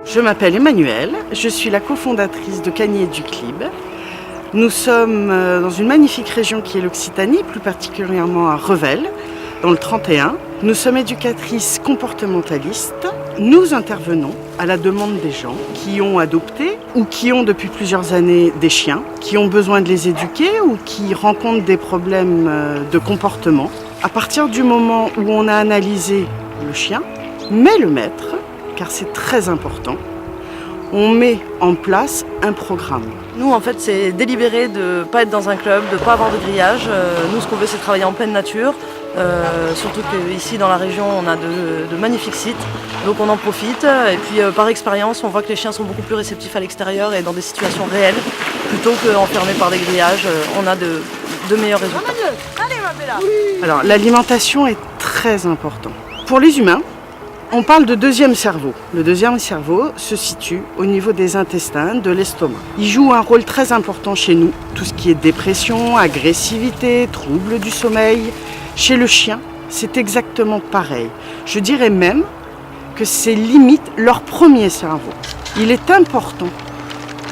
Je m'appelle Emmanuelle, je suis la cofondatrice de Cagny Educlib. Nous sommes dans une magnifique région qui est l'Occitanie, plus particulièrement à Revel, dans le 31. Nous sommes éducatrices comportementalistes. Nous intervenons à la demande des gens qui ont adopté ou qui ont depuis plusieurs années des chiens, qui ont besoin de les éduquer ou qui rencontrent des problèmes de comportement. À partir du moment où on a analysé le chien, mais le maître, car c'est très important, on met en place un programme. Nous, en fait, c'est délibéré de ne pas être dans un club, de ne pas avoir de grillage. Nous, ce qu'on veut, c'est travailler en pleine nature. Surtout qu'ici, dans la région, on a de magnifiques sites. Donc, on en profite. Et puis, par expérience, on voit que les chiens sont beaucoup plus réceptifs à l'extérieur et dans des situations réelles, plutôt qu'enfermés par des grillages. On a de meilleurs résultats. Alors, l'alimentation est très importante. Pour les humains, on parle de deuxième cerveau. Le deuxième cerveau se situe au niveau des intestins, de l'estomac. Il joue un rôle très important chez nous. Tout ce qui est dépression, agressivité, troubles du sommeil. Chez le chien, c'est exactement pareil. Je dirais même que c'est limite leur premier cerveau. Il est important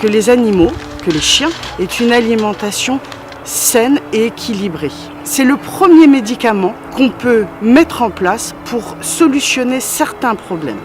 que les animaux, que les chiens, aient une alimentation saine et équilibrée. C'est le premier médicament qu'on peut mettre en place pour solutionner certains problèmes.